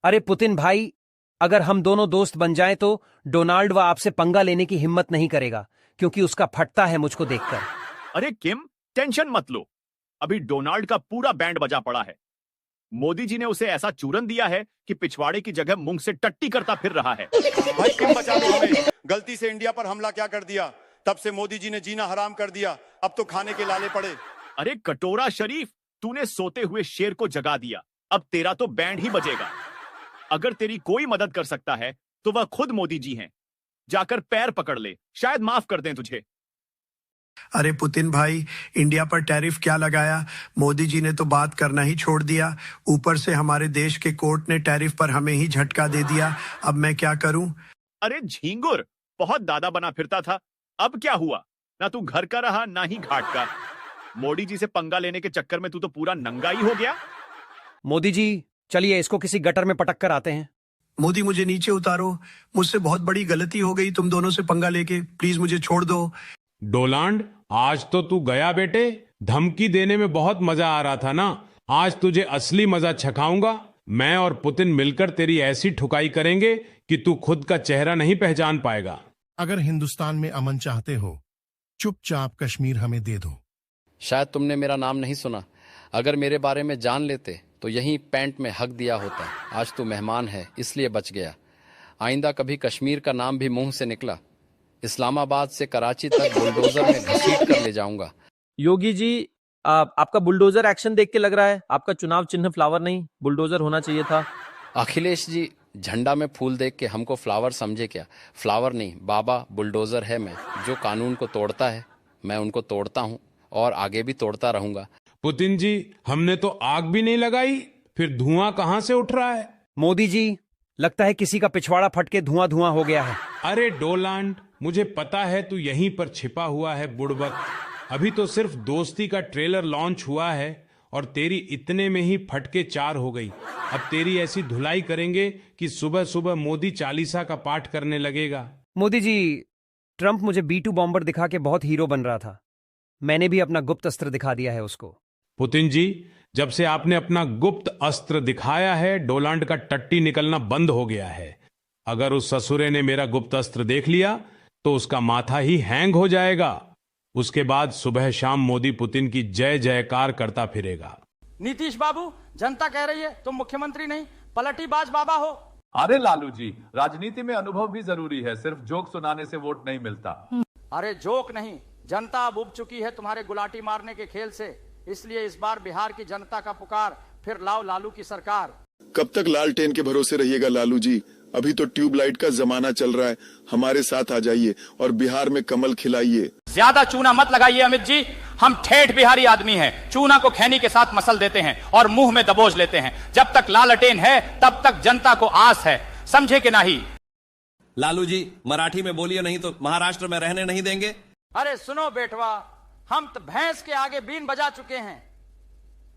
अरे पुतिन भाई, अगर हम दोनों दोस्त बन जाएं तो डोनाल्ड व आपसे पंगा लेने की हिम्मत नहीं करेगा, क्योंकि उसका फटता है मुझको देखकर। अरे किम, टेंशन मत लो। अभी डोनाल्ड का पूरा बैंड बजा पड़ा है। मोदी जी ने उसे ऐसा चूरन दिया है कि पिछवाड़े की जगह मुंह से टट्टी करता फिर रहा है। भाई किम बचा लो हमें। गलती से इंडिया पर हमला क्या कर दिया, तब से मोदी जी ने जीना हराम कर दिया। अब तो खाने के लाले पड़े। अरे कटोरा शरीफ, तूने सोते हुए शेर को जगा दिया। अब तेरा तो बैंड ही बजेगा। अगर तेरी कोई मदद कर सकता है तो वह खुद मोदी जी हैं। जाकर पैर पकड़ ले, शायद माफ कर दें तुझे। अरे पुतिन भाई, इंडिया पर टैरिफ क्या लगाया? मोदी जी ने तो बात करना ही छोड़ दिया। ऊपर से हमारे देश के कोर्ट ने टैरिफ पर हमें ही झटका दे दिया। अब मैं क्या करूं? अरे झींगुर, बहुत दादा बना फिरता था, अब क्या हुआ? ना तू घर का रहा ना ही घाट का। मोदी जी से पंगा लेने के चक्कर में तू तो पूरा नंगा ही हो गया। मोदी जी, चलिए इसको किसी गटर में पटक कर आते हैं। मोदी मुझे नीचे उतारो, मुझसे बहुत बड़ी गलती हो गई तुम दोनों से पंगा लेके। प्लीज मुझे छोड़ दो। डोलांड, आज तो तू गया बेटे। धमकी देने में बहुत मजा आ रहा था ना। आज तुझे असली मजा चखाऊंगा। मैं और पुतिन मिलकर तेरी ऐसी ठुकाई करेंगे कि तू खुद का चेहरा नहीं पहचान पाएगा। अगर हिंदुस्तान में अमन चाहते हो, चुपचाप कश्मीर हमें दे दो। शायद तुमने मेरा नाम नहीं सुना। अगर मेरे बारे में जान लेते तो यहीं पैंट में हक दिया होता। आज तू मेहमान है इसलिए बच गया। आइंदा कभी कश्मीर का नाम भी मुंह से निकला, इस्लामाबाद से कराची तक बुलडोजर में घसीट कर ले जाऊंगा। योगी जी, आपका बुलडोजर एक्शन देख के लग रहा है आपका चुनाव चिन्ह फ्लावर नहीं बुलडोजर होना चाहिए था। अखिलेश जी, झंडा में फूल देख के हमको फ्लावर समझे क्या? फ्लावर नहीं बाबा, बुलडोजर है मैं। जो कानून को तोड़ता है मैं उनको तोड़ता हूँ और आगे भी तोड़ता रहूंगा। पुतिन जी, हमने तो आग भी नहीं लगाई, फिर धुआं कहां से उठ रहा है? मोदी जी, लगता है किसी का पिछवाड़ा फट के धुआं धुआं हो गया है। अरे डोलांड, मुझे पता है तू यहीं पर छिपा हुआ है बुड़बक। अभी तो सिर्फ दोस्ती का ट्रेलर लॉन्च हुआ है और तेरी इतने में ही फटके 4 हो गई। अब तेरी ऐसी धुलाई करेंगे कि सुबह सुबह मोदी चालीसा का पाठ करने लगेगा। मोदी जी, ट्रंप मुझे B2 बॉम्बर दिखा के बहुत हीरो बन रहा था। मैंने भी अपना गुप्त अस्त्र दिखा दिया है उसको। पुतिन जी, जब से आपने अपना गुप्त अस्त्र दिखाया है, डोलांड का टट्टी निकलना बंद हो गया है। अगर उस ससुरे ने मेरा गुप्त अस्त्र देख लिया तो उसका माथा ही हैंग हो जाएगा। उसके बाद सुबह शाम मोदी पुतिन की जय जयकार करता फिरेगा। नीतीश बाबू, जनता कह रही है तुम मुख्यमंत्री नहीं पलटीबाज बाबा हो। अरे लालू जी, राजनीति में अनुभव भी जरूरी है, सिर्फ जोक सुनाने से वोट नहीं मिलता। अरे जोक नहीं, जनता अब उब चुकी है तुम्हारे गुलाटी मारने के खेल से। इसलिए इस बार बिहार की जनता का पुकार, फिर लाओ लालू की सरकार। कब तक लालटेन के भरोसे रहिएगा लालू जी? अभी तो ट्यूबलाइट का जमाना चल रहा है। हमारे साथ आ जाइए और बिहार में कमल खिलाइए। ज्यादा चूना मत लगाइए अमित जी, हम ठेठ बिहारी आदमी हैं। चूना को खैनी के साथ मसल देते हैं और मुंह में दबोच लेते हैं। जब तक लालटेन है तब तक जनता को आस है, समझे कि नहीं? लालू जी, मराठी में बोलिए, नहीं तो महाराष्ट्र में रहने नहीं देंगे। अरे सुनो बेटवा, हम तो भैंस के आगे बीन बजा चुके हैं।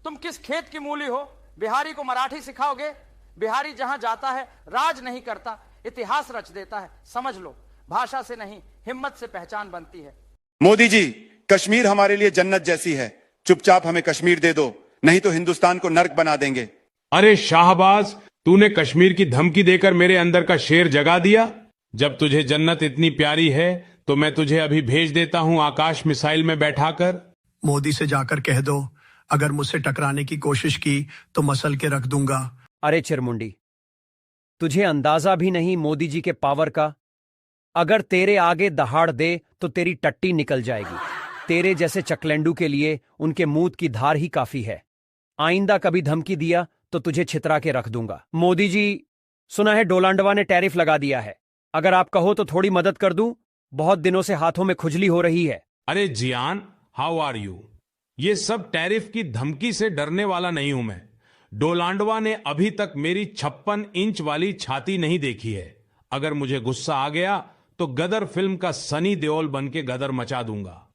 तुम किस खेत की मूली हो? बिहारी को मराठी सिखाओगे? बिहारी जहां जाता है राज नहीं करता, इतिहास रच देता है। समझ लो, भाषा से नहीं हिम्मत से पहचान बनती है। मोदी जी, कश्मीर हमारे लिए जन्नत जैसी है। चुपचाप हमें कश्मीर दे दो, नहीं तो हिंदुस्तान को नर्क बना देंगे। अरे शाहबाज, तूने कश्मीर की धमकी देकर मेरे अंदर का शेर जगा दिया। जब तुझे जन्नत इतनी प्यारी है तो मैं तुझे अभी भेज देता हूं आकाश मिसाइल में बैठाकर। मोदी से जाकर कह दो, अगर मुझसे टकराने की कोशिश की तो मसल के रख दूंगा। अरे चिरमुंडी, तुझे अंदाजा भी नहीं मोदी जी के पावर का। अगर तेरे आगे दहाड़ दे तो तेरी टट्टी निकल जाएगी। तेरे जैसे चकलेंडू के लिए उनके मूत की धार ही काफी है। आइंदा कभी धमकी दिया तो तुझे छितरा के रख दूंगा। मोदी जी, सुना है डोलांडवा ने टैरिफ लगा दिया है। अगर आप कहो तो थोड़ी मदद कर दूं, बहुत दिनों से हाथों में खुजली हो रही है। अरे जियान, हाउ आर यू? ये सब टैरिफ की धमकी से डरने वाला नहीं हूं मैं। डोलांडवा ने अभी तक मेरी 56 इंच वाली छाती नहीं देखी है। अगर मुझे गुस्सा आ गया तो गदर फिल्म का सनी देओल बन के गदर मचा दूंगा।